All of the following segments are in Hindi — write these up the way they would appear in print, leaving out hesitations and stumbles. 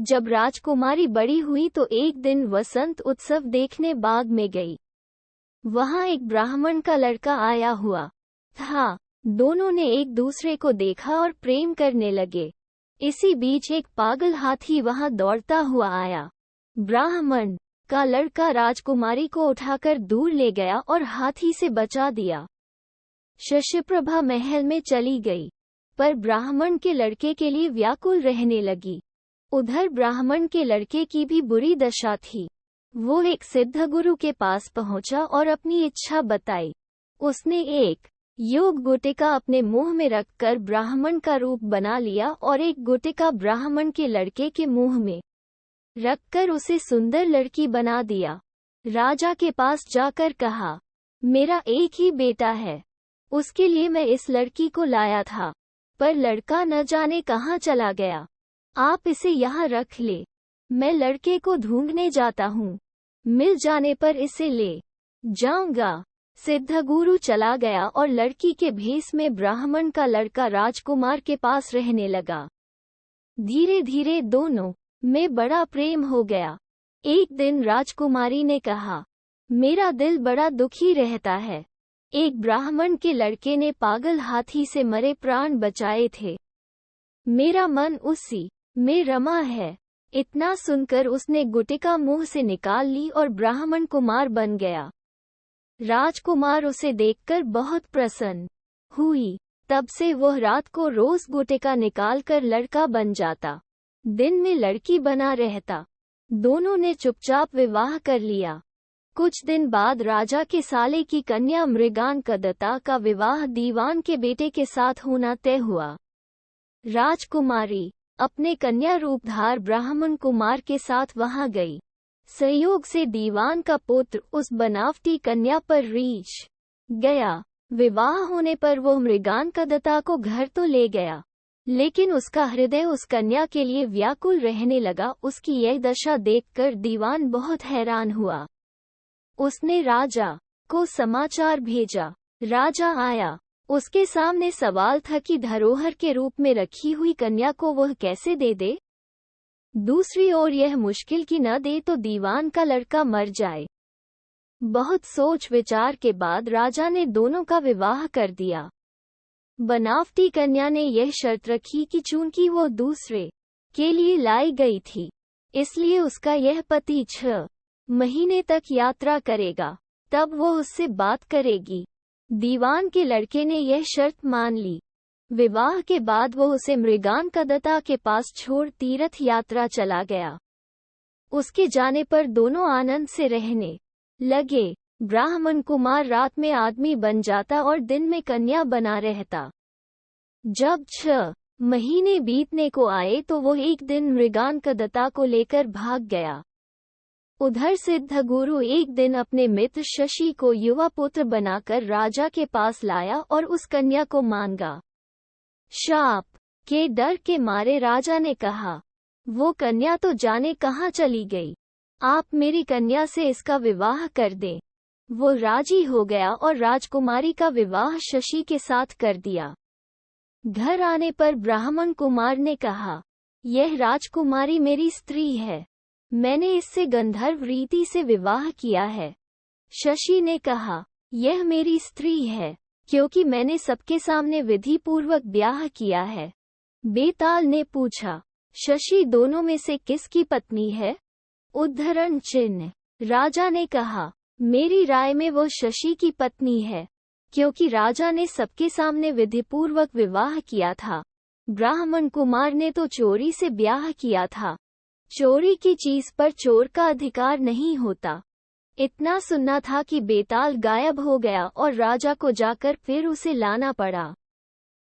जब राजकुमारी बड़ी हुई तो एक दिन वसंत उत्सव देखने बाग में गई। वहां एक ब्राह्मण का लड़का आया हुआ था। दोनों ने एक दूसरे को देखा और प्रेम करने लगे। इसी बीच एक पागल हाथी वहां दौड़ता हुआ आया। ब्राह्मण का लड़का राजकुमारी को उठाकर दूर ले गया और हाथी से बचा दिया। शशिप्रभा महल में चली गई, पर ब्राह्मण के लड़के के लिए व्याकुल रहने लगी। उधर ब्राह्मण के लड़के की भी बुरी दशा थी। वो एक सिद्ध गुरु के पास पहुंचा और अपनी इच्छा बताई। उसने एक योग गुटिका अपने मुंह में रखकर ब्राह्मण का रूप बना लिया और एक गुटिका ब्राह्मण के लड़के के मुंह में रखकर उसे सुंदर लड़की बना दिया। राजा के पास जाकर कहा, मेरा एक ही बेटा है, उसके लिए मैं इस लड़की को लाया था, पर लड़का न जाने कहाँ चला गया। आप इसे यहाँ रख ले, मैं लड़के को ढूंढने जाता हूँ, मिल जाने पर इसे ले जाऊंगा। सिद्धगुरु चला गया और लड़की के भेष में ब्राह्मण का लड़का राजकुमार के पास रहने लगा। धीरे धीरे दोनों में बड़ा प्रेम हो गया। एक दिन राजकुमारी ने कहा, मेरा दिल बड़ा दुखी रहता है। एक ब्राह्मण के लड़के ने पागल हाथी से मरे प्राण बचाए थे। मेरा मन उसी में रमा है। इतना सुनकर उसने गुटिका मुंह से निकाल ली और ब्राह्मण कुमार बन गया। राजकुमार उसे देखकर बहुत प्रसन्न हुई। तब से वह रात को रोज गुटिका निकालकर लड़का बन जाता, दिन में लड़की बना रहता। दोनों ने चुपचाप विवाह कर लिया। कुछ दिन बाद राजा के साले की कन्या मृगांकदत्ता का विवाह दीवान के बेटे के साथ होना तय हुआ। राजकुमारी अपने कन्या रूपधार ब्राह्मण कुमार के साथ वहां गई। संयोग से दीवान का पुत्र उस बनावटी कन्या पर रीझ गया। विवाह होने पर वो मृगांकदत्ता को घर तो ले गया, लेकिन उसका हृदय उस कन्या के लिए व्याकुल रहने लगा। उसकी यह दशा देखकर दीवान बहुत हैरान हुआ। उसने राजा को समाचार भेजा। राजा आया। उसके सामने सवाल था कि धरोहर के रूप में रखी हुई कन्या को वह कैसे दे दे। दूसरी ओर यह मुश्किल कि न दे तो दीवान का लड़का मर जाए। बहुत सोच विचार के बाद राजा ने दोनों का विवाह कर दिया। बनावटी कन्या ने यह शर्त रखी कि चूंकि वो दूसरे के लिए लाई गई थी, इसलिए उसका यह पति 6 महीने तक यात्रा करेगा, तब वो उससे बात करेगी। दीवान के लड़के ने यह शर्त मान ली। विवाह के बाद वो उसे मृगांकदत्ता के पास छोड़ तीर्थ यात्रा चला गया। उसके जाने पर दोनों आनंद से रहने लगे। ब्राह्मण कुमार रात में आदमी बन जाता और दिन में कन्या बना रहता। जब 6 महीने बीतने को आए तो वो एक दिन मृगांकदत्ता को लेकर भाग गया। उधर सिद्धगुरु एक दिन अपने मित्र शशि को युवा पुत्र बनाकर राजा के पास लाया और उस कन्या को मांगा। शाप के डर के मारे राजा ने कहा, वो कन्या तो जाने कहाँ चली गई, आप मेरी कन्या से इसका विवाह कर दें। वो राजी हो गया और राजकुमारी का विवाह शशि के साथ कर दिया। घर आने पर ब्राह्मण कुमार ने कहा, यह राजकुमारी मेरी स्त्री है, मैंने इससे गंधर्व रीति से विवाह किया है। शशि ने कहा, यह मेरी स्त्री है, क्योंकि मैंने सबके सामने विधि पूर्वक ब्याह किया है। बेताल ने पूछा, शशि दोनों में से किसकी पत्नी है? उद्धरण चिन्ह। राजा ने कहा, मेरी राय में वो शशि की पत्नी है, क्योंकि राजा ने सबके सामने विधिपूर्वक विवाह किया था। ब्राह्मण कुमार ने तो चोरी से ब्याह किया था। चोरी की चीज पर चोर का अधिकार नहीं होता। इतना सुनना था कि बेताल गायब हो गया और राजा को जाकर फिर उसे लाना पड़ा।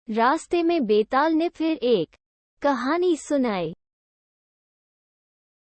रास्ते में बेताल ने फिर एक कहानी सुनाई।